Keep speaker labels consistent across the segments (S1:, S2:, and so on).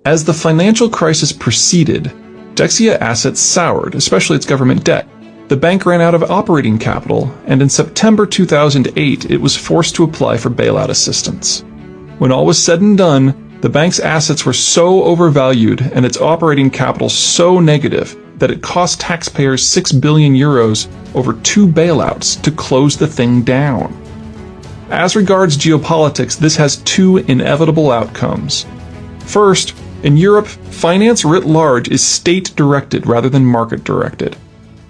S1: As the financial crisis proceeded, Dexia assets soured, especially its government debt. The bank ran out of operating capital, and in September 2008, it was forced to apply for bailout assistance. When all was said and done, the bank's assets were so overvalued and its operating capital so negative that it cost taxpayers €6 billion over 2 bailouts to close the thing down. As regards geopolitics, this has 2 inevitable outcomes. First, in Europe, finance writ large is state-directed rather than market-directed.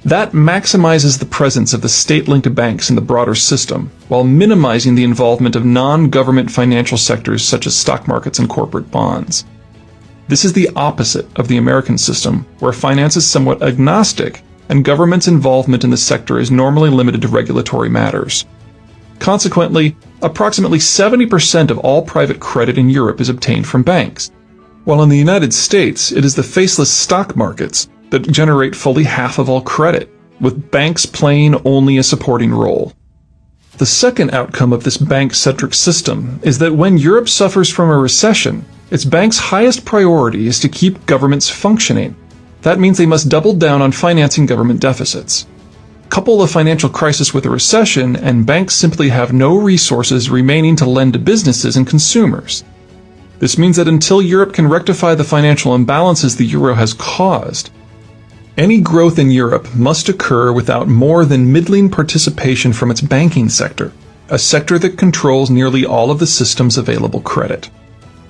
S1: That maximizes the presence of the state-linked banks in the broader system, while minimizing the involvement of non-government financial sectors such as stock markets and corporate bonds. This is the opposite of the American system, where finance is somewhat agnostic, and government's involvement in the sector is normally limited to regulatory matters. Consequently, approximately 70% of all private credit in Europe is obtained from banks, while in the United States, it is the faceless stock markets that generate fully half of all credit, with banks playing only a supporting role. The second outcome of this bank-centric system is that when Europe suffers from a recession, its banks' highest priority is to keep governments functioning. That means they must double down on financing government deficits. Couple a financial crisis with a recession, and banks simply have no resources remaining to lend to businesses and consumers. This means that until Europe can rectify the financial imbalances the euro has caused, any growth in Europe must occur without more than middling participation from its banking sector, a sector that controls nearly all of the system's available credit.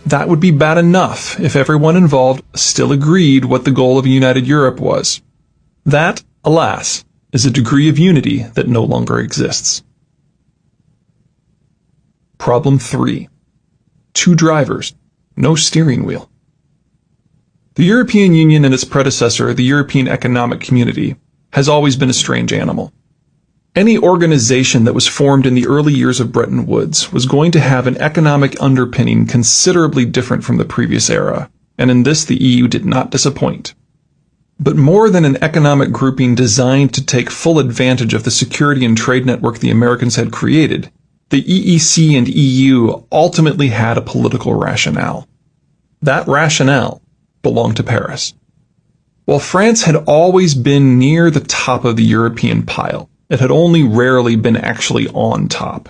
S1: That would be bad enough if everyone involved still agreed what the goal of a united Europe was. That, alas, is a degree of unity that no longer exists. Problem 3. 2 drivers, no steering wheel. The European Union and its predecessor, the European Economic Community, has always been a strange animal. Any organization that was formed in the early years of Bretton Woods was going to have an economic underpinning considerably different from the previous era, and in this the EU did not disappoint. But more than an economic grouping designed to take full advantage of the security and trade network the Americans had created, the EEC and EU ultimately had a political rationale. That rationale belonged to Paris. While France had always been near the top of the European pile, it had only rarely been actually on top.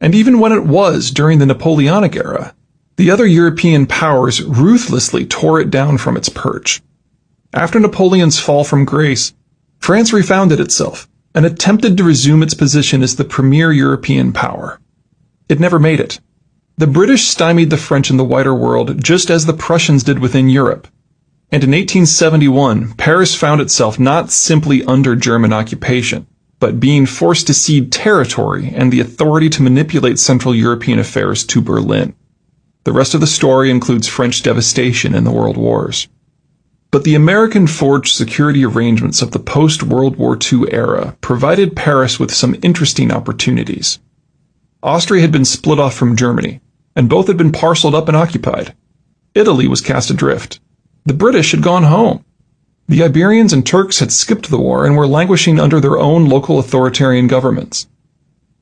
S1: And even when it was during the Napoleonic era, the other European powers ruthlessly tore it down from its perch. After Napoleon's fall from grace, France refounded itself and attempted to resume its position as the premier European power. It never made it. The British stymied the French in the wider world just as the Prussians did within Europe. And in 1871, Paris found itself not simply under German occupation, but being forced to cede territory and the authority to manipulate Central European affairs to Berlin. The rest of the story includes French devastation in the World Wars. But the American-forged security arrangements of the post-World War II era provided Paris with some interesting opportunities. Austria had been split off from Germany, and both had been parceled up and occupied. Italy was cast adrift. The British had gone home. The Iberians and Turks had skipped the war and were languishing under their own local authoritarian governments.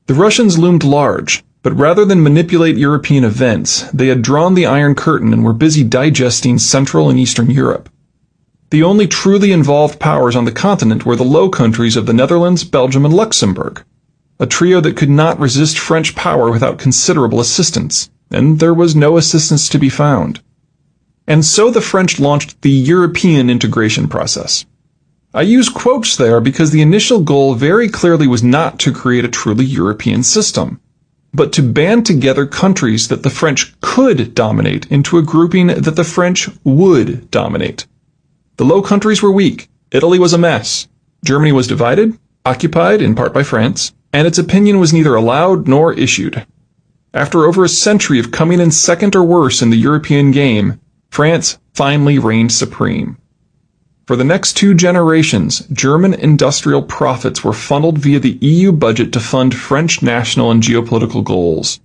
S1: The Russians loomed large, but rather than manipulate European events, they had drawn the Iron Curtain and were busy digesting Central and Eastern Europe. The only truly involved powers on the continent were the Low Countries of the Netherlands, Belgium, and Luxembourg, a trio that could not resist French power without considerable assistance, and there was no assistance to be found. And so the French launched the European integration process. I use quotes there because the initial goal very clearly was not to create a truly European system, but to band together countries that the French could dominate into a grouping that the French would dominate. The Low Countries were weak, Italy was a mess, Germany was divided, occupied in part by France, and its opinion was neither allowed nor issued. After over a century of coming in second or worse in the European game, France finally reigned supreme. For the next 2 generations, German industrial profits were funneled via the EU budget to fund French national and geopolitical goals.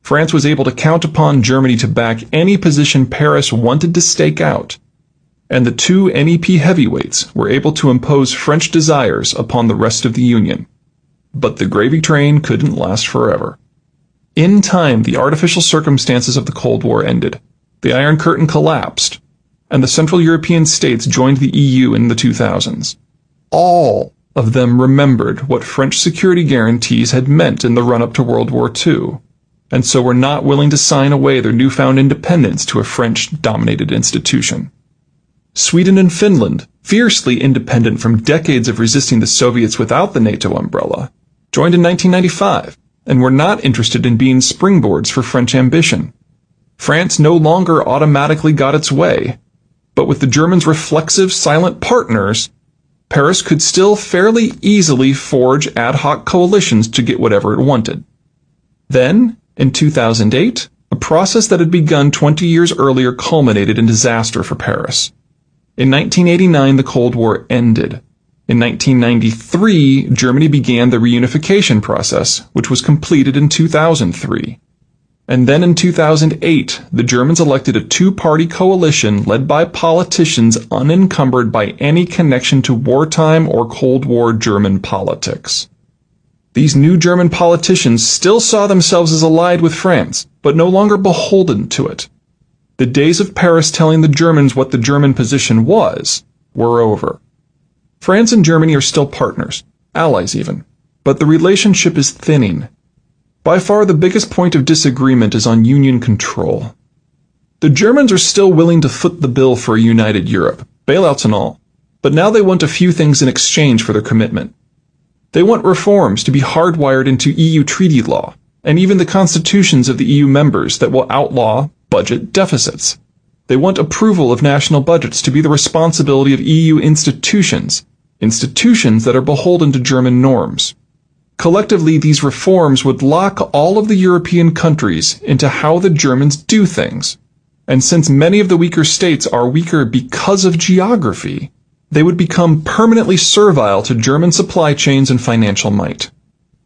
S1: France was able to count upon Germany to back any position Paris wanted to stake out, and the 2 NEP heavyweights were able to impose French desires upon the rest of the Union. But the gravy train couldn't last forever. In time, the artificial circumstances of the Cold War ended. the Iron Curtain collapsed, and the Central European states joined the EU in the 2000s. All of them remembered what French security guarantees had meant in the run-up to World War II, and so were not willing to sign away their newfound independence to a French-dominated institution. Sweden and Finland, fiercely independent from decades of resisting the Soviets without the NATO umbrella, joined in 1995 and were not interested in being springboards for French ambition. France no longer automatically got its way, but with the Germans' reflexive, silent partners, Paris could still fairly easily forge ad hoc coalitions to get whatever it wanted. Then, in 2008, a process that had begun 20 years earlier culminated in disaster for Paris. In 1989, the Cold War ended. In 1993, Germany began the reunification process, which was completed in 2003. And then in 2008, the Germans elected a two-party coalition led by politicians unencumbered by any connection to wartime or Cold War German politics. These new German politicians still saw themselves as allied with France, but no longer beholden to it. The days of Paris telling the Germans what the German position was were over. France and Germany are still partners, allies even, but the relationship is thinning. By far the biggest point of disagreement is on union control. The Germans are still willing to foot the bill for a united Europe, bailouts and all, but now they want a few things in exchange for their commitment. They want reforms to be hardwired into EU treaty law, and even the constitutions of the EU members that will outlaw budget deficits. They want approval of national budgets to be the responsibility of EU institutions that are beholden to German norms. Collectively, these reforms would lock all of the European countries into how the Germans do things. And since many of the weaker states are weaker because of geography, they would become permanently servile to German supply chains and financial might.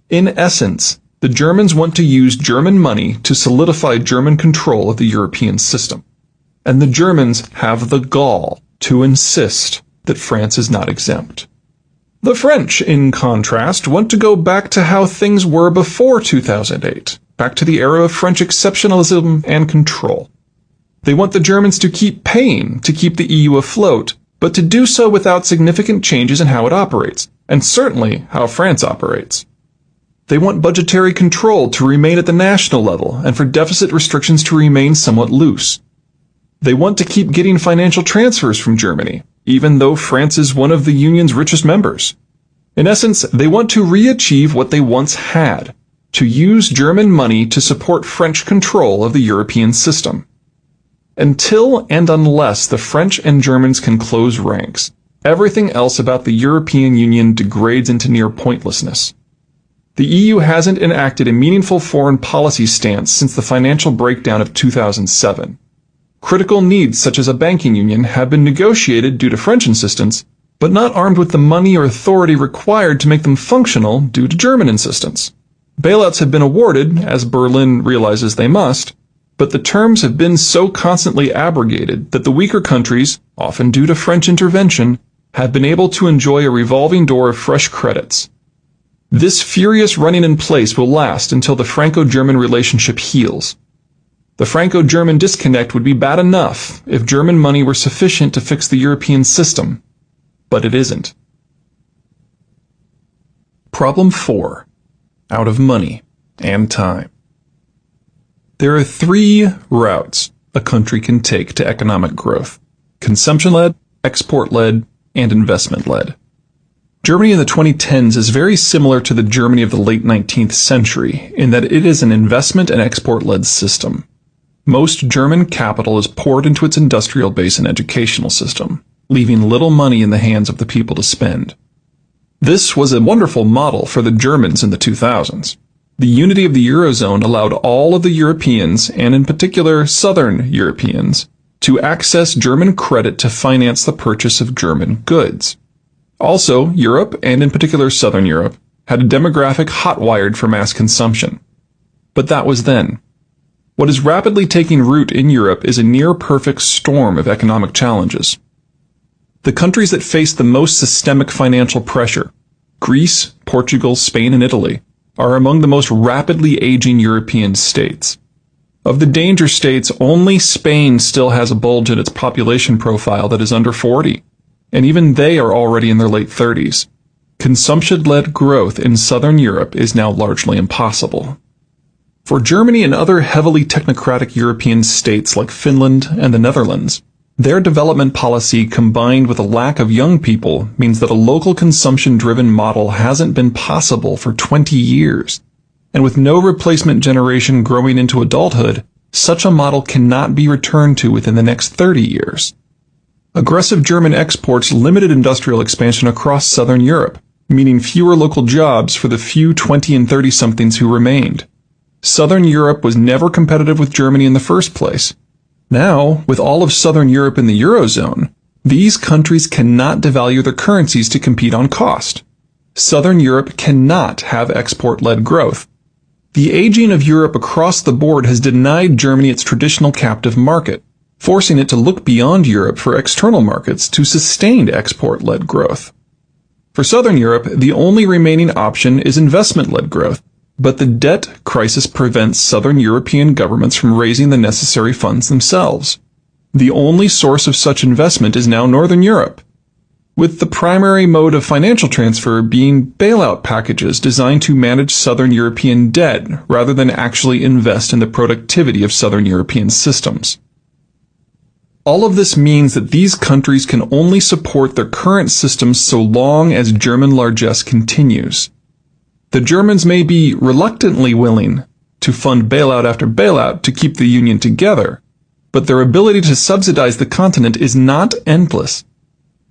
S1: In essence, the Germans want to use German money to solidify German control of the European system. And the Germans have the gall to insist that France is not exempt. The French, in contrast, want to go back to how things were before 2008, back to the era of French exceptionalism and control. They want the Germans to keep paying to keep the EU afloat, but to do so without significant changes in how it operates, and certainly how France operates. They want budgetary control to remain at the national level and for deficit restrictions to remain somewhat loose. They want to keep getting financial transfers from Germany, even though France is one of the Union's richest members. In essence, they want to re-achieve what they once had, to use German money to support French control of the European system. Until and unless the French and Germans can close ranks, everything else about the European Union degrades into near pointlessness. The EU hasn't enacted a meaningful foreign policy stance since the financial breakdown of 2007. Critical needs such as a banking union have been negotiated due to French insistence, but not armed with the money or authority required to make them functional due to German insistence. Bailouts have been awarded, as Berlin realizes they must, but the terms have been so constantly abrogated that the weaker countries, often due to French intervention, have been able to enjoy a revolving door of fresh credits. This furious running in place will last until the Franco-German relationship heals. The Franco-German disconnect would be bad enough if German money were sufficient to fix the European system, but it isn't. Problem 4. Out of money and time. There are 3 routes a country can take to economic growth: consumption-led, export-led, and investment-led. Germany in the 2010s is very similar to the Germany of the late 19th century in that it is an investment and export-led system. Most German capital is poured into its industrial base and educational system, leaving little money in the hands of the people to spend. This was a wonderful model for the Germans in the 2000s. The unity of the Eurozone allowed all of the Europeans, and in particular Southern Europeans, to access German credit to finance the purchase of German goods. Also, Europe, and in particular Southern Europe, had a demographic hot-wired for mass consumption. But that was then. What is rapidly taking root in Europe is a near-perfect storm of economic challenges. The countries that face the most systemic financial pressure, Greece, Portugal, Spain, and Italy, are among the most rapidly aging European states. Of the danger states, only Spain still has a bulge in its population profile that is under 40, and even they are already in their late 30s. Consumption-led growth in Southern Europe is now largely impossible. For Germany and other heavily technocratic European states like Finland and the Netherlands, their development policy combined with a lack of young people means that a local consumption-driven model hasn't been possible for 20 years. And with no replacement generation growing into adulthood, such a model cannot be returned to within the next 30 years. Aggressive German exports limited industrial expansion across Southern Europe, meaning fewer local jobs for the few 20 and 30-somethings who remained. Southern Europe was never competitive with Germany in the first place. Now, with all of Southern Europe in the Eurozone, these countries cannot devalue their currencies to compete on cost. Southern Europe cannot have export-led growth. The aging of Europe across the board has denied Germany its traditional captive market, forcing it to look beyond Europe for external markets to sustain export-led growth. For Southern Europe, the only remaining option is investment-led growth, but the debt crisis prevents Southern European governments from raising the necessary funds themselves. The only source of such investment is now Northern Europe, with the primary mode of financial transfer being bailout packages designed to manage Southern European debt rather than actually invest in the productivity of Southern European systems. All of this means that these countries can only support their current systems so long as German largesse continues. The Germans may be reluctantly willing to fund bailout after bailout to keep the Union together, but their ability to subsidize the continent is not endless.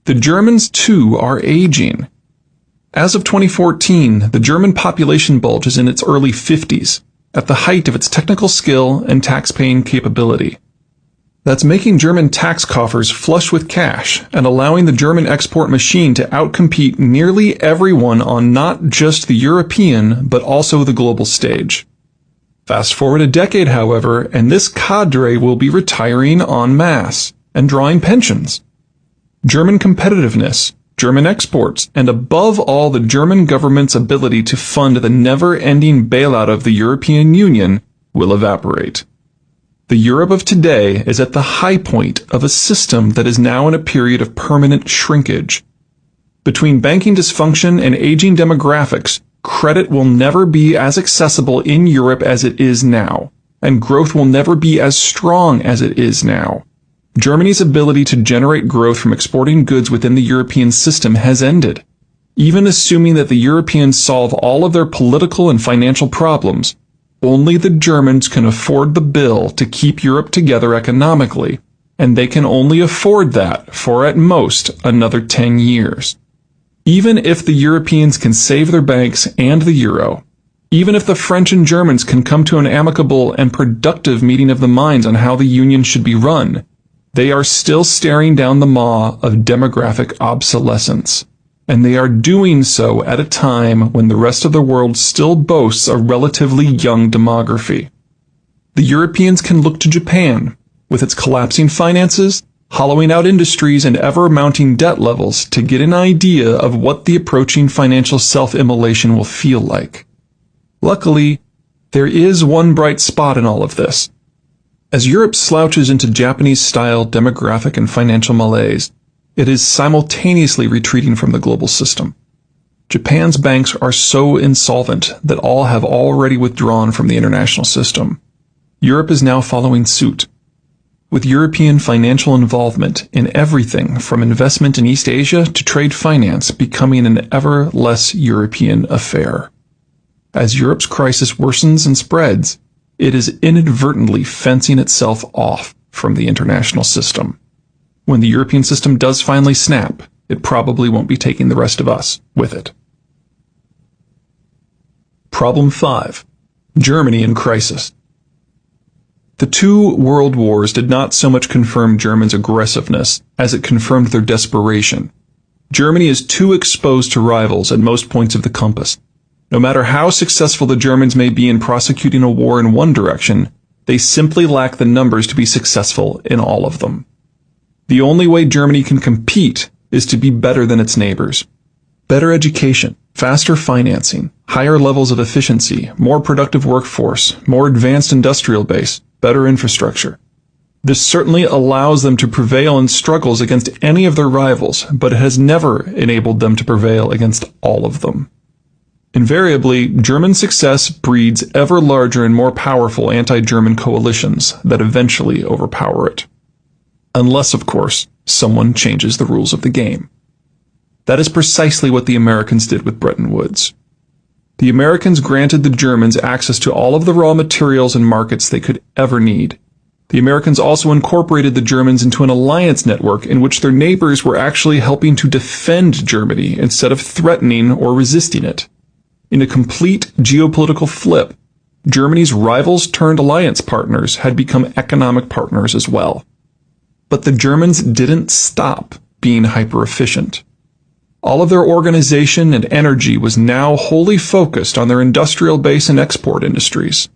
S1: The Germans, too, are aging. As of 2014, the German population bulge is in its early 50s, at the height of its technical skill and tax-paying capability. That's making German tax coffers flush with cash and allowing the German export machine to outcompete nearly everyone on not just the European, but also the global stage. Fast forward a decade, however, and this cadre will be retiring en masse and drawing pensions. German competitiveness, German exports, and above all the German government's ability to fund the never-ending bailout of the European Union will evaporate. The Europe of today is at the high point of a system that is now in a period of permanent shrinkage. Between banking dysfunction and aging demographics, credit will never be as accessible in Europe as it is now, and growth will never be as strong as it is now. Germany's ability to generate growth from exporting goods within the European system has ended. Even assuming that the Europeans solve all of their political and financial problems, only the Germans can afford the bill to keep Europe together economically, and they can only afford that for at most another 10 years. Even if the Europeans can save their banks and the euro, even if the French and Germans can come to an amicable and productive meeting of the minds on how the Union should be run, they are still staring down the maw of demographic obsolescence, and they are doing so at a time when the rest of the world still boasts a relatively young demography. The Europeans can look to Japan, with its collapsing finances, hollowing out industries, and ever-mounting debt levels to get an idea of what the approaching financial self-immolation will feel like. Luckily, there is one bright spot in all of this. As Europe slouches into Japanese-style demographic and financial malaise, it is simultaneously retreating from the global system. Japan's banks are so insolvent that all have already withdrawn from the international system. Europe is now following suit, with European financial involvement in everything from investment in East Asia to trade finance becoming an ever less European affair. As Europe's crisis worsens and spreads, it is inadvertently fencing itself off from the international system. When the European system does finally snap, it probably won't be taking the rest of us with it. Problem 5. Germany in crisis. The two world wars did not so much confirm Germans' aggressiveness as it confirmed their desperation. Germany is too exposed to rivals at most points of the compass. No matter how successful the Germans may be in prosecuting a war in one direction, they simply lack the numbers to be successful in all of them. The only way Germany can compete is to be better than its neighbors. Better education, faster financing, higher levels of efficiency, more productive workforce, more advanced industrial base, better infrastructure. This certainly allows them to prevail in struggles against any of their rivals, but it has never enabled them to prevail against all of them. Invariably, German success breeds ever larger and more powerful anti-German coalitions that eventually overpower it. Unless, of course, someone changes the rules of the game. That is precisely what the Americans did with Bretton Woods. The Americans granted the Germans access to all of the raw materials and markets they could ever need. The Americans also incorporated the Germans into an alliance network in which their neighbors were actually helping to defend Germany instead of threatening or resisting it. In a complete geopolitical flip, Germany's rivals turned alliance partners had become economic partners as well. But the Germans didn't stop being hyper-efficient. All of their organization and energy was now wholly focused on their industrial base and export industries.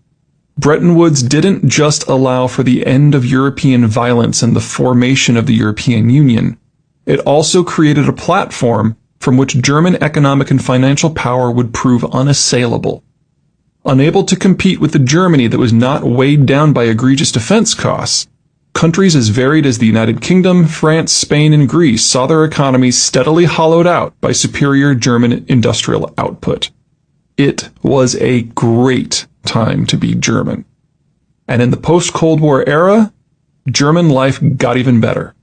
S1: Bretton Woods didn't just allow for the end of European violence and the formation of the European Union. It also created a platform from which German economic and financial power would prove unassailable. Unable to compete with the Germany that was not weighed down by egregious defense costs, countries as varied as the United Kingdom, France, Spain, and Greece saw their economies steadily hollowed out by superior German industrial output. It was a great time to be German. And in the post-Cold War era, German life got even better.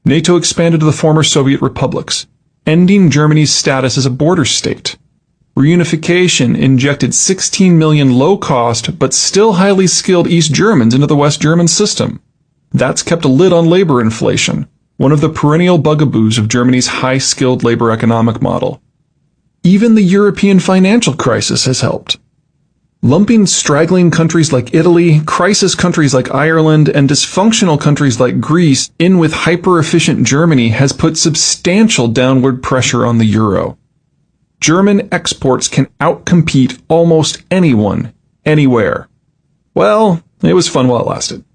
S1: NATO expanded to the former Soviet republics, ending Germany's status as a border state. Reunification injected 16 million low-cost but still highly skilled East Germans into the West German system. That's kept a lid on labor inflation, one of the perennial bugaboos of Germany's high-skilled labor economic model. Even the European financial crisis has helped. Lumping straggling countries like Italy, crisis countries like Ireland, and dysfunctional countries like Greece in with hyper-efficient Germany has put substantial downward pressure on the euro. German exports can outcompete almost anyone, anywhere. Well, it was fun while it lasted.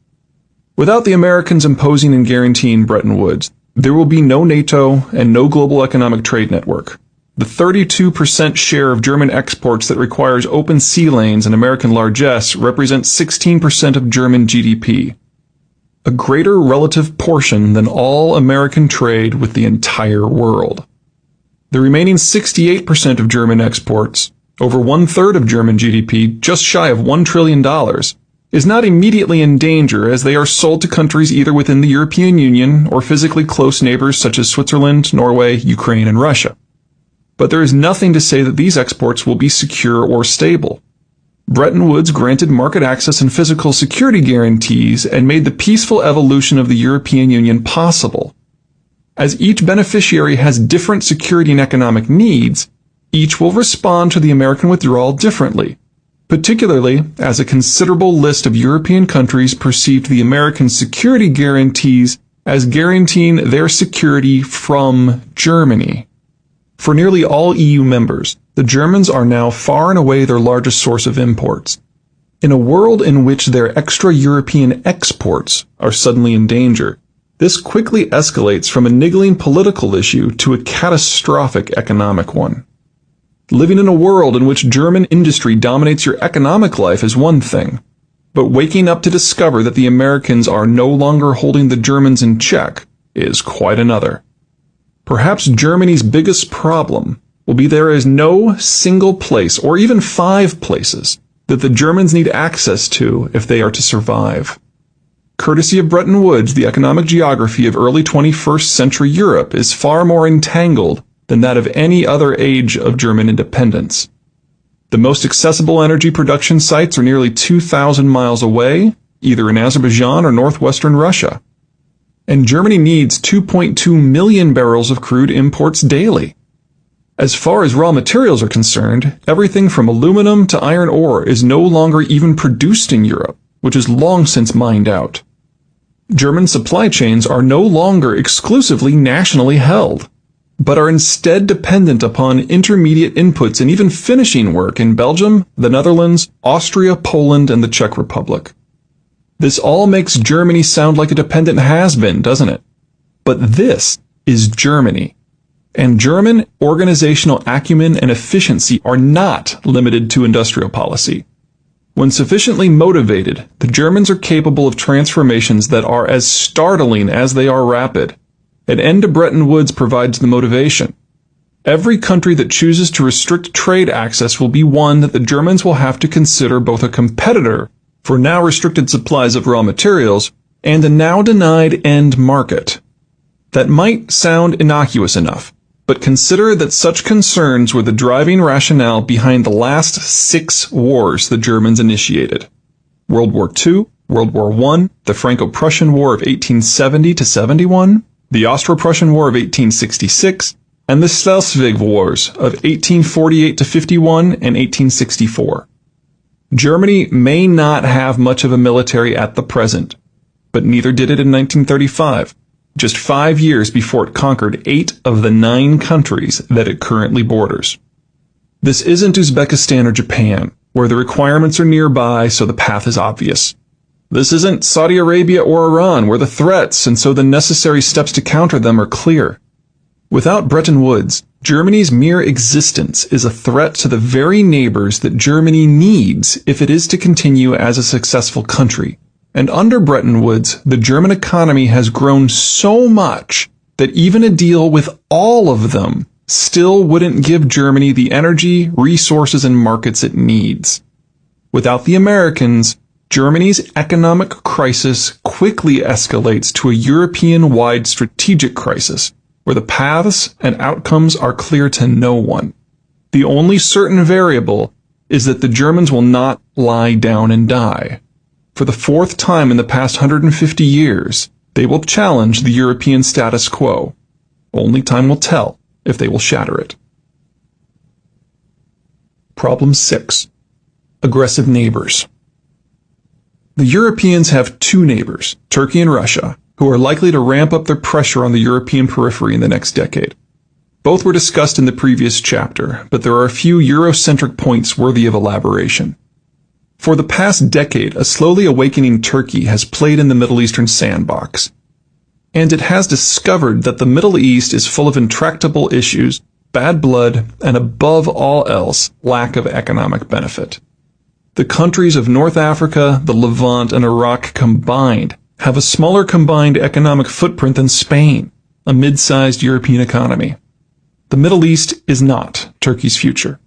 S1: Without the Americans imposing and guaranteeing Bretton Woods, there will be no NATO and no global economic trade network. The 32% share of German exports that requires open sea lanes and American largesse represents 16% of German GDP, a greater relative portion than all American trade with the entire world. The remaining 68% of German exports, over one-third of German GDP, just shy of $1 trillion, is not immediately in danger as they are sold to countries either within the European Union or physically close neighbors such as Switzerland, Norway, Ukraine, and Russia. But there is nothing to say that these exports will be secure or stable. Bretton Woods granted market access and physical security guarantees and made the peaceful evolution of the European Union possible. As each beneficiary has different security and economic needs, each will respond to the American withdrawal differently, particularly as a considerable list of European countries perceived the American security guarantees as guaranteeing their security from Germany. For nearly all EU members, the Germans are now far and away their largest source of imports. In a world in which their extra-European exports are suddenly in danger, this quickly escalates from a niggling political issue to a catastrophic economic one. Living in a world in which German industry dominates your economic life is one thing, but waking up to discover that the Americans are no longer holding the Germans in check is quite another. Perhaps Germany's biggest problem will be there is no single place, or even 5 places, that the Germans need access to if they are to survive. Courtesy of Bretton Woods, the economic geography of early 21st century Europe is far more entangled than that of any other age of German independence. The most accessible energy production sites are nearly 2,000 miles away, either in Azerbaijan or northwestern Russia. And Germany needs 2.2 million barrels of crude imports daily. As far as raw materials are concerned, everything from aluminum to iron ore is no longer even produced in Europe, which is long since mined out. German supply chains are no longer exclusively nationally held, but are instead dependent upon intermediate inputs and even finishing work in Belgium, the Netherlands, Austria, Poland, and the Czech Republic. This all makes Germany sound like a dependent has-been, doesn't it? But this is Germany. And German organizational acumen and efficiency are not limited to industrial policy. When sufficiently motivated, the Germans are capable of transformations that are as startling as they are rapid. An end to Bretton Woods provides the motivation. Every country that chooses to restrict trade access will be one that the Germans will have to consider both a competitor for now restricted supplies of raw materials and a now denied end market. That might sound innocuous enough, but consider that such concerns were the driving rationale behind the last 6 wars the Germans initiated. World War II, World War I, the Franco-Prussian War of 1870-71, the Austro-Prussian War of 1866, and the Schleswig Wars of 1848-51 and 1864. Germany may not have much of a military at the present, but neither did it in 1935, just 5 years before it conquered 8 of the 9 countries that it currently borders. This isn't Uzbekistan or Japan, where the requirements are nearby so the path is obvious. This isn't Saudi Arabia or Iran, where the threats and so the necessary steps to counter them are clear. Without Bretton Woods, Germany's mere existence is a threat to the very neighbors that Germany needs if it is to continue as a successful country. And under Bretton Woods, the German economy has grown so much that even a deal with all of them still wouldn't give Germany the energy, resources, and markets it needs. Without the Americans, Germany's economic crisis quickly escalates to a European-wide strategic crisis, where the paths and outcomes are clear to no one. The only certain variable is that the Germans will not lie down and die. For the 4th time in the past 150 years, they will challenge the European status quo. Only time will tell if they will shatter it. Problem 6. Aggressive neighbors. The Europeans have 2 neighbors, Turkey and Russia, who are likely to ramp up their pressure on the European periphery in the next decade. Both were discussed in the previous chapter, but there are a few Eurocentric points worthy of elaboration. For the past decade, a slowly awakening Turkey has played in the Middle Eastern sandbox, and it has discovered that the Middle East is full of intractable issues, bad blood, and above all else, lack of economic benefit. The countries of North Africa, the Levant, and Iraq combined have a smaller combined economic footprint than Spain, a mid-sized European economy. The Middle East is not Turkey's future.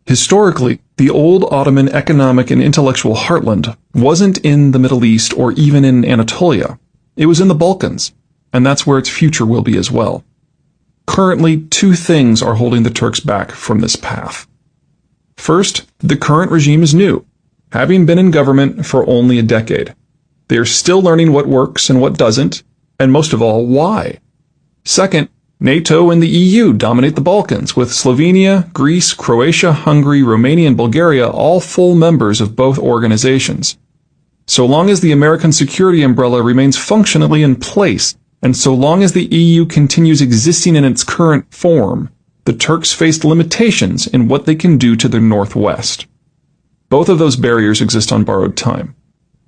S1: Historically, the old Ottoman economic and intellectual heartland wasn't in the Middle East or even in Anatolia. It was in the Balkans, and that's where its future will be as well. Currently, 2 things are holding the Turks back from this path. First, the current regime is new, having been in government for only a decade. They are still learning what works and what doesn't, and most of all, why. Second, NATO and the EU dominate the Balkans, with Slovenia, Greece, Croatia, Hungary, Romania, and Bulgaria all full members of both organizations. So long as the American security umbrella remains functionally in place, and so long as the EU continues existing in its current form, the Turks faced limitations in what they can do to their northwest. Both of those barriers exist on borrowed time.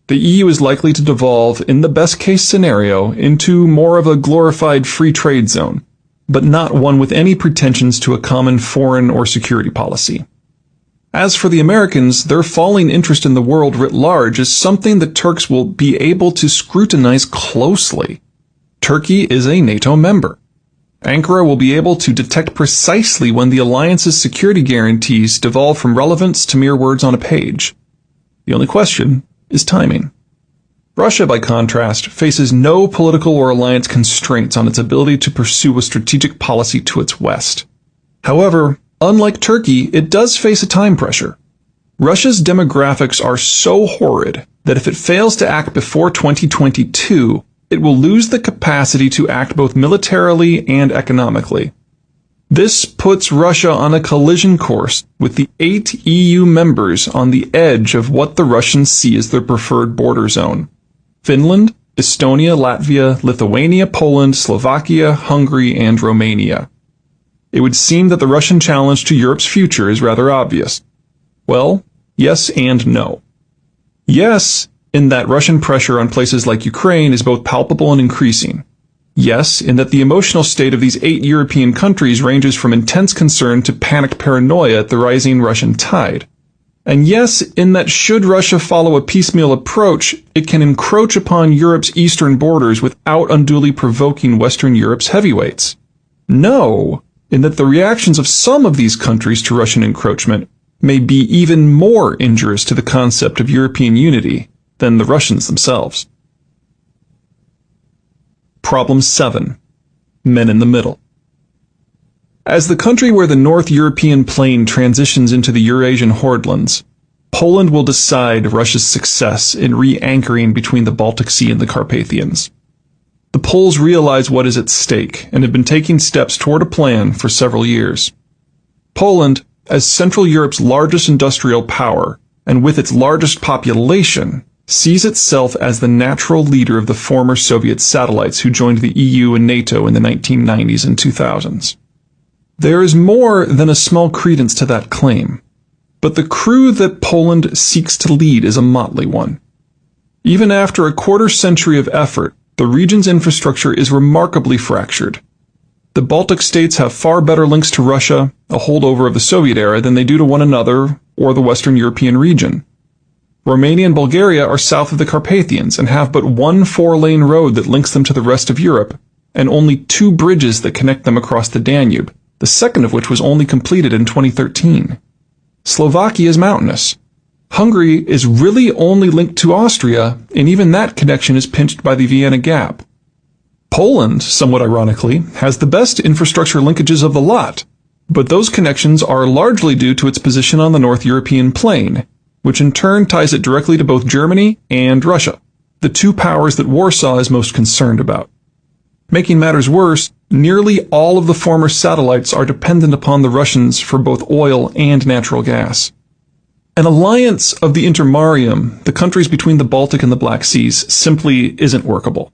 S1: The EU is likely to devolve, in the best-case scenario, into more of a glorified free trade zone, but not one with any pretensions to a common foreign or security policy. As for the Americans, their falling interest in the world writ large is something the Turks will be able to scrutinize closely. Turkey is a NATO member. Ankara will be able to detect precisely when the alliance's security guarantees devolve from relevance to mere words on a page. The only question is timing. Russia, by contrast, faces no political or alliance constraints on its ability to pursue a strategic policy to its west. However, unlike Turkey, it does face a time pressure. Russia's demographics are so horrid that if it fails to act before 2022, it will lose the capacity to act both militarily and economically. This puts Russia on a collision course with the 8 EU members on the edge of what the Russians see as their preferred border zone: Finland, Estonia, Latvia, Lithuania, Poland, Slovakia, Hungary, and Romania. It would seem that the Russian challenge to Europe's future is rather obvious. Well, yes and no. Yes, in that Russian pressure on places like Ukraine is both palpable and increasing. Yes, in that the emotional state of these 8 European countries ranges from intense concern to panicked paranoia at the rising Russian tide. And yes, in that should Russia follow a piecemeal approach, it can encroach upon Europe's eastern borders without unduly provoking Western Europe's heavyweights. No, in that the reactions of some of these countries to Russian encroachment may be even more injurious to the concept of European unity than the Russians themselves. Problem 7. Men in the middle. As the country where the North European plain transitions into the Eurasian hordelands, Poland will decide Russia's success in re-anchoring between the Baltic Sea and the Carpathians. The Poles realize what is at stake and have been taking steps toward a plan for several years. Poland, as Central Europe's largest industrial power, and with its largest population, sees itself as the natural leader of the former Soviet satellites who joined the EU and NATO in the 1990s and 2000s. There is more than a small credence to that claim, but the crew that Poland seeks to lead is a motley one. Even after a quarter-century of effort, the region's infrastructure is remarkably fractured. The Baltic states have far better links to Russia, a holdover of the Soviet era, than they do to one another or the Western European region. Romania and Bulgaria are south of the Carpathians and have but one 4-lane road that links them to the rest of Europe, and only 2 bridges that connect them across the Danube, the second of which was only completed in 2013. Slovakia is mountainous. Hungary is really only linked to Austria, and even that connection is pinched by the Vienna Gap. Poland, somewhat ironically, has the best infrastructure linkages of the lot, but those connections are largely due to its position on the North European plain, which in turn ties it directly to both Germany and Russia, the 2 powers that Warsaw is most concerned about. Making matters worse, nearly all of the former satellites are dependent upon the Russians for both oil and natural gas. An alliance of the intermarium, the countries between the Baltic and the Black Seas, simply isn't workable.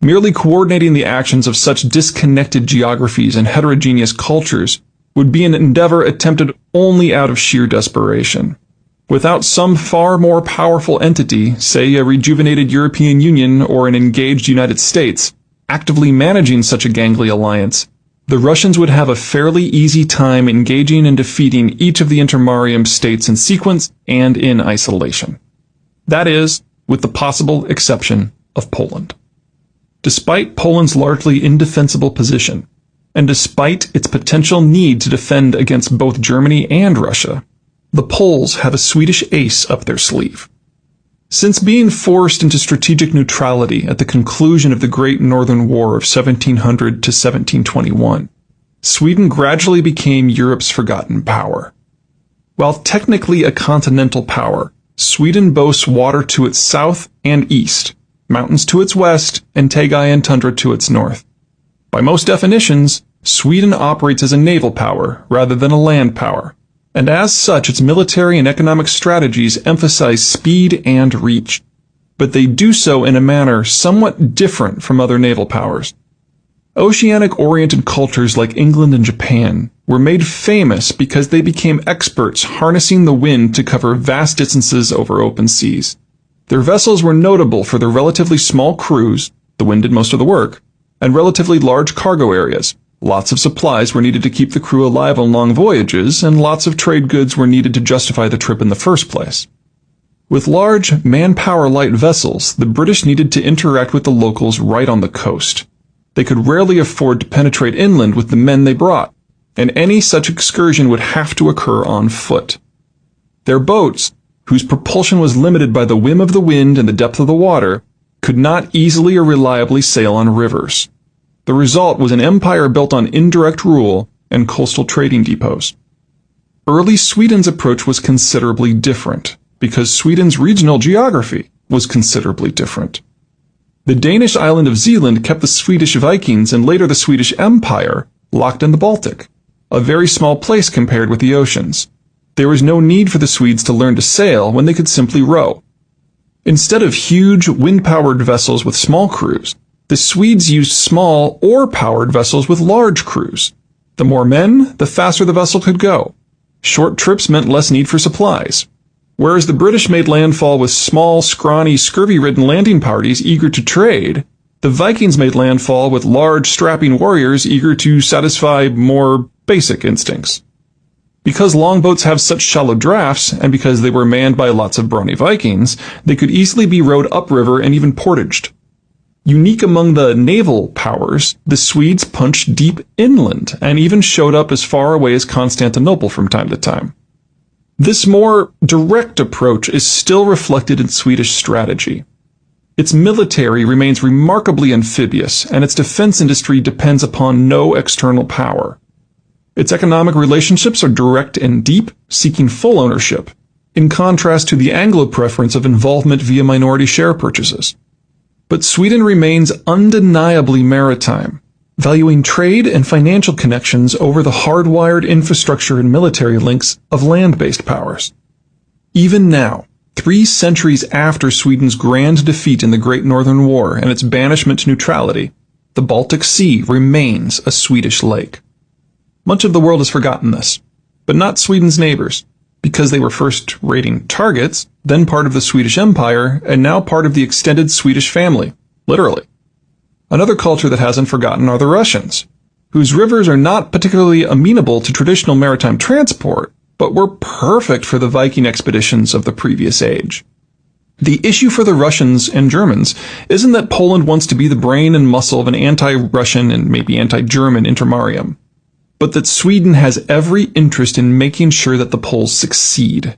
S1: Merely coordinating the actions of such disconnected geographies and heterogeneous cultures would be an endeavor attempted only out of sheer desperation. Without some far more powerful entity, say a rejuvenated European Union or an engaged United States, actively managing such a gangly alliance, the Russians would have a fairly easy time engaging and defeating each of the intermarium states in sequence and in isolation. That is, with the possible exception of Poland. Despite Poland's largely indefensible position, and despite its potential need to defend against both Germany and Russia, the Poles have a Swedish ace up their sleeve. Since being forced into strategic neutrality at the conclusion of the Great Northern War of 1700 to 1721, Sweden gradually became Europe's forgotten power. While technically a continental power, Sweden boasts water to its south and east, mountains to its west, and Taigaian tundra to its north. By most definitions, Sweden operates as a naval power rather than a land power, and as such its military and economic strategies emphasize speed and reach. But they do so in a manner somewhat different from other naval powers. Oceanic-oriented cultures like England and Japan were made famous because they became experts harnessing the wind to cover vast distances over open seas. Their vessels were notable for their relatively small crews, the wind did most of the work, and relatively large cargo areas. Lots of supplies were needed to keep the crew alive on long voyages, and lots of trade goods were needed to justify the trip in the first place. With large, manpower-light vessels, the British needed to interact with the locals right on the coast. They could rarely afford to penetrate inland with the men they brought, and any such excursion would have to occur on foot. Their boats, whose propulsion was limited by the whim of the wind and the depth of the water, could not easily or reliably sail on rivers. The result was an empire built on indirect rule and coastal trading depots. Early Sweden's approach was considerably different, because Sweden's regional geography was considerably different. The Danish island of Zealand kept the Swedish Vikings and later the Swedish Empire locked in the Baltic, a very small place compared with the oceans. There was no need for the Swedes to learn to sail when they could simply row. Instead of huge, wind-powered vessels with small crews, the Swedes used small, oar-powered vessels with large crews. The more men, the faster the vessel could go. Short trips meant less need for supplies. Whereas the British made landfall with small, scrawny, scurvy-ridden landing parties eager to trade, the Vikings made landfall with large, strapping warriors eager to satisfy more basic instincts. Because longboats have such shallow drafts, and because they were manned by lots of brawny Vikings, they could easily be rowed upriver and even portaged. Unique among the naval powers, the Swedes punched deep inland and even showed up as far away as Constantinople from time to time. This more direct approach is still reflected in Swedish strategy. Its military remains remarkably amphibious, and its defense industry depends upon no external power. Its economic relationships are direct and deep, seeking full ownership, in contrast to the Anglo preference of involvement via minority share purchases. But Sweden remains undeniably maritime, valuing trade and financial connections over the hardwired infrastructure and military links of land-based powers. Even now, 3 centuries after Sweden's grand defeat in the Great Northern War and its banishment to neutrality, the Baltic Sea remains a Swedish lake. Much of the world has forgotten this, but not Sweden's neighbors, because they were first raiding targets, then part of the Swedish Empire, and now part of the extended Swedish family, literally. Another culture that hasn't forgotten are the Russians, whose rivers are not particularly amenable to traditional maritime transport, but were perfect for the Viking expeditions of the previous age. The issue for the Russians and Germans isn't that Poland wants to be the brain and muscle of an anti-Russian and maybe anti-German intermarium, but that Sweden has every interest in making sure that the Poles succeed.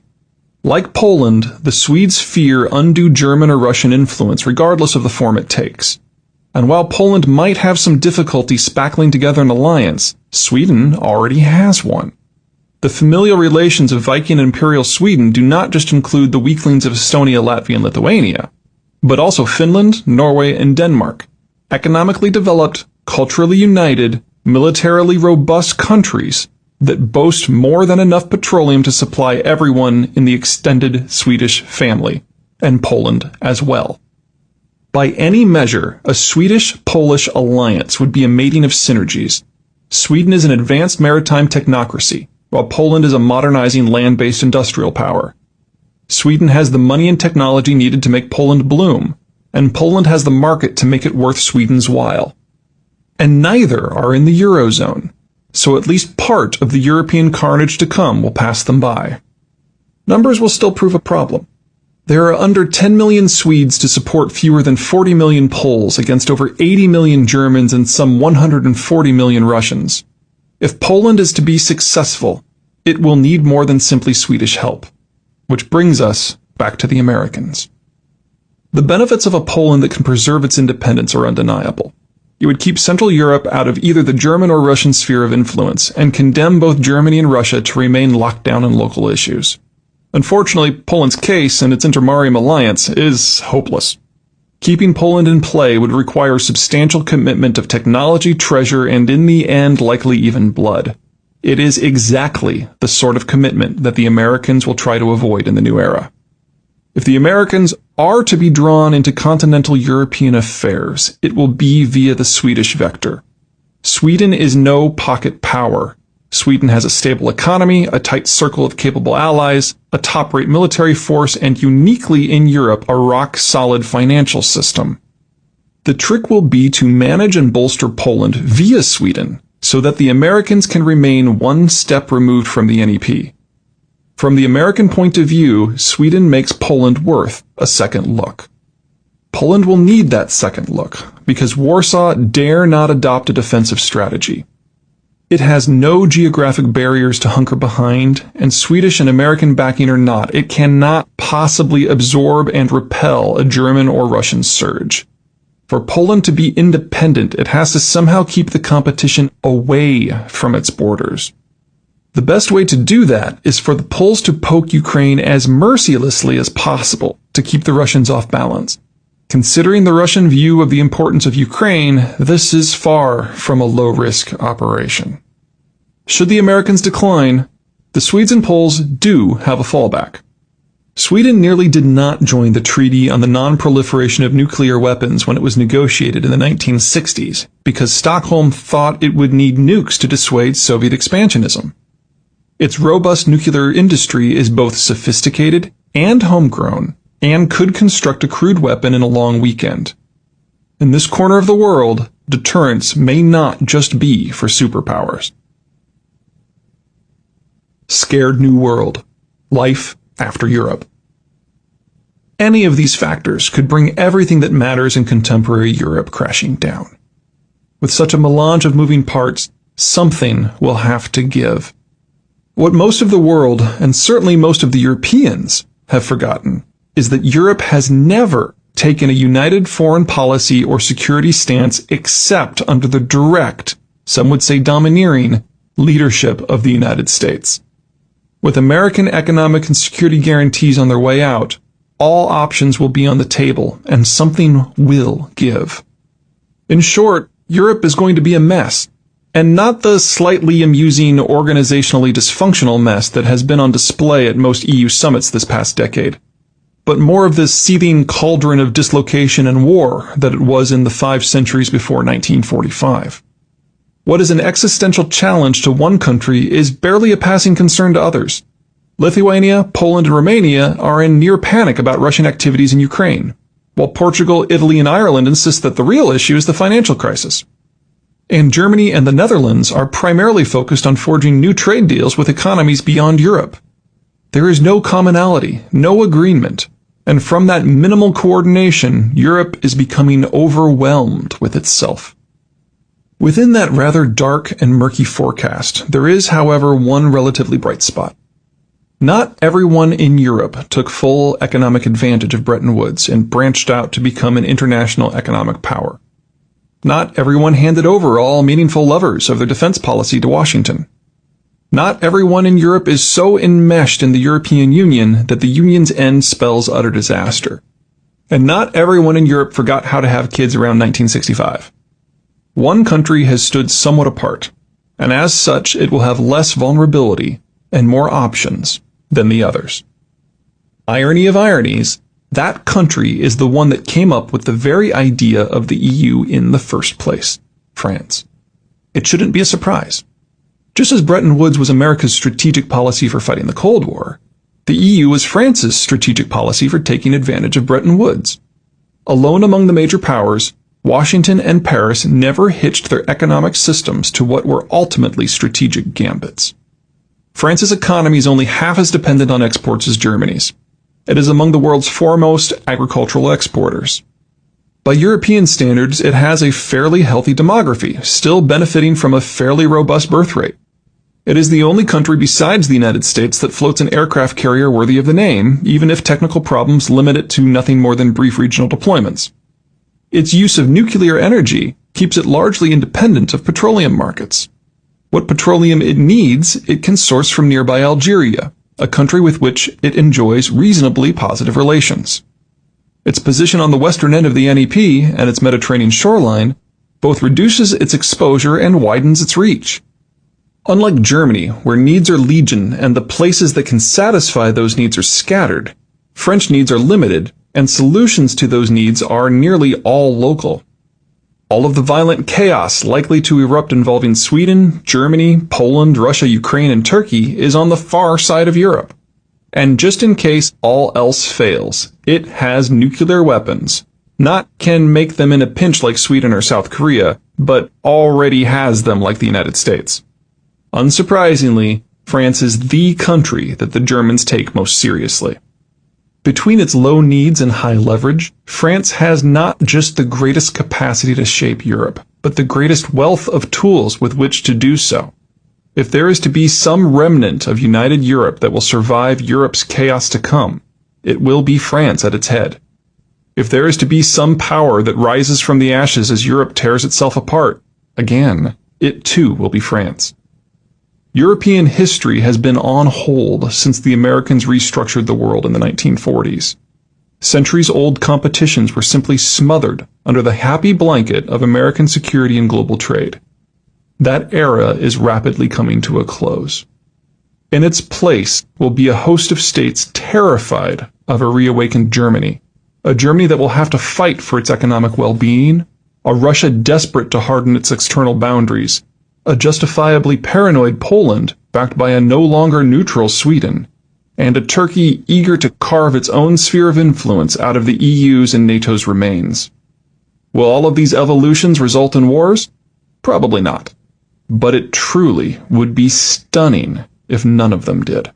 S1: Like Poland, the Swedes fear undue German or Russian influence regardless of the form it takes. And while Poland might have some difficulty spackling together an alliance, Sweden already has one. The familial relations of Viking and Imperial Sweden do not just include the weaklings of Estonia, Latvia, and Lithuania, but also Finland, Norway, and Denmark, economically developed, culturally united, militarily robust countries that boast more than enough petroleum to supply everyone in the extended Swedish family, and Poland as well. By any measure, a Swedish-Polish alliance would be a mating of synergies. Sweden is an advanced maritime technocracy, while Poland is a modernizing land-based industrial power. Sweden has the money and technology needed to make Poland bloom, and Poland has the market to make it worth Sweden's while. And neither are in the Eurozone, so at least part of the European carnage to come will pass them by. Numbers will still prove a problem. There are under 10 million Swedes to support fewer than 40 million Poles against over 80 million Germans and some 140 million Russians. If Poland is to be successful, it will need more than simply Swedish help. Which brings us back to the Americans. The benefits of a Poland that can preserve its independence are undeniable. It would keep Central Europe out of either the German or Russian sphere of influence and condemn both Germany and Russia to remain locked down on local issues. Unfortunately, Poland's case and its intermarium alliance is hopeless. Keeping Poland in play would require substantial commitment of technology, treasure, and in the end, likely even blood. It is exactly the sort of commitment that the Americans will try to avoid in the new era. If the Americans are to be drawn into continental European affairs, it will be via the Swedish vector. Sweden is no pocket power. Sweden has a stable economy, a tight circle of capable allies, a top-rate military force, and uniquely in Europe, a rock-solid financial system. The trick will be to manage and bolster Poland via Sweden so that the Americans can remain one step removed from the NEP. From the American point of view, Sweden makes Poland worth a second look. Poland will need that second look because Warsaw dare not adopt a defensive strategy. It has no geographic barriers to hunker behind, and Swedish and American backing or not, it cannot possibly absorb and repel a German or Russian surge. For Poland to be independent, it has to somehow keep the competition away from its borders. The best way to do that is for the Poles to poke Ukraine as mercilessly as possible to keep the Russians off balance. Considering the Russian view of the importance of Ukraine, this is far from a low-risk operation. Should the Americans decline, the Swedes and Poles do have a fallback. Sweden nearly did not join the Treaty on the Non-Proliferation of Nuclear Weapons when it was negotiated in the 1960s because Stockholm thought it would need nukes to dissuade Soviet expansionism. Its robust nuclear industry is both sophisticated and homegrown and could construct a crude weapon in a long weekend. In this corner of the world, deterrence may not just be for superpowers. scared new world, life after Europe. Any of these factors could bring everything that matters in contemporary Europe crashing down. With such a melange of moving parts, something will have to give. What most of the world, and certainly most of the Europeans, have forgotten is that Europe has never taken a united foreign policy or security stance except under the direct, some would say domineering, leadership of the United States. With American economic and security guarantees on their way out, all options will be on the table and something will give. In short, Europe is going to be a mess, and not the slightly amusing, organizationally dysfunctional mess that has been on display at most EU summits this past decade, but more of this seething cauldron of dislocation and war that it was in the 5 centuries before 1945. What is an existential challenge to one country is barely a passing concern to others. Lithuania, Poland, and Romania are in near panic about Russian activities in Ukraine, while Portugal, Italy, and Ireland insist that the real issue is the financial crisis. And Germany and the Netherlands are primarily focused on forging new trade deals with economies beyond Europe. There is no commonality, no agreement, and from that minimal coordination, Europe is becoming overwhelmed with itself. Within that rather dark and murky forecast, there is, however, one relatively bright spot. Not everyone in Europe took full economic advantage of Bretton Woods and branched out to become an international economic power. Not everyone handed over all meaningful levers of their defense policy to Washington. Not everyone in Europe is so enmeshed in the European Union that the Union's end spells utter disaster. And not everyone in Europe forgot how to have kids around 1965. One country has stood somewhat apart, and as such it will have less vulnerability and more options than the others. Irony of ironies, that country is the one that came up with the very idea of the EU in the first place, France. It shouldn't be a surprise. Just as Bretton Woods was America's strategic policy for fighting the Cold War, the EU was France's strategic policy for taking advantage of Bretton Woods. Alone among the major powers, Washington and Paris never hitched their economic systems to what were ultimately strategic gambits. France's economy is only half as dependent on exports as Germany's. It is among the world's foremost agricultural exporters. By European standards, it has a fairly healthy demography, still benefiting from a fairly robust birth rate. It is the only country besides the United States that floats an aircraft carrier worthy of the name, even if technical problems limit it to nothing more than brief regional deployments. Its use of nuclear energy keeps it largely independent of petroleum markets. What petroleum it needs, it can source from nearby Algeria, a country with which it enjoys reasonably positive relations. Its position on the western end of the NEP and its Mediterranean shoreline both reduces its exposure and widens its reach. Unlike Germany, where needs are legion and the places that can satisfy those needs are scattered, French needs are limited, and solutions to those needs are nearly all local. All of the violent chaos likely to erupt involving Sweden, Germany, Poland, Russia, Ukraine, and Turkey is on the far side of Europe. And just in case all else fails, it has nuclear weapons. Not can make them in a pinch like Sweden or South Korea, but already has them like the United States. Unsurprisingly, France is the country that the Germans take most seriously. Between its low needs and high leverage, France has not just the greatest capacity to shape Europe, but the greatest wealth of tools with which to do so. If there is to be some remnant of united Europe that will survive Europe's chaos to come, it will be France at its head. If there is to be some power that rises from the ashes as Europe tears itself apart, again, it too will be France. European history has been on hold since the Americans restructured the world in the 1940s. Centuries-old competitions were simply smothered under the happy blanket of American security and global trade. That era is rapidly coming to a close. In its place will be a host of states terrified of a reawakened Germany, a Germany that will have to fight for its economic well-being, a Russia desperate to harden its external boundaries, a justifiably paranoid Poland backed by a no longer neutral Sweden, and a Turkey eager to carve its own sphere of influence out of the EU's and NATO's remains. Will all of these evolutions result in wars? Probably not. But it truly would be stunning if none of them did.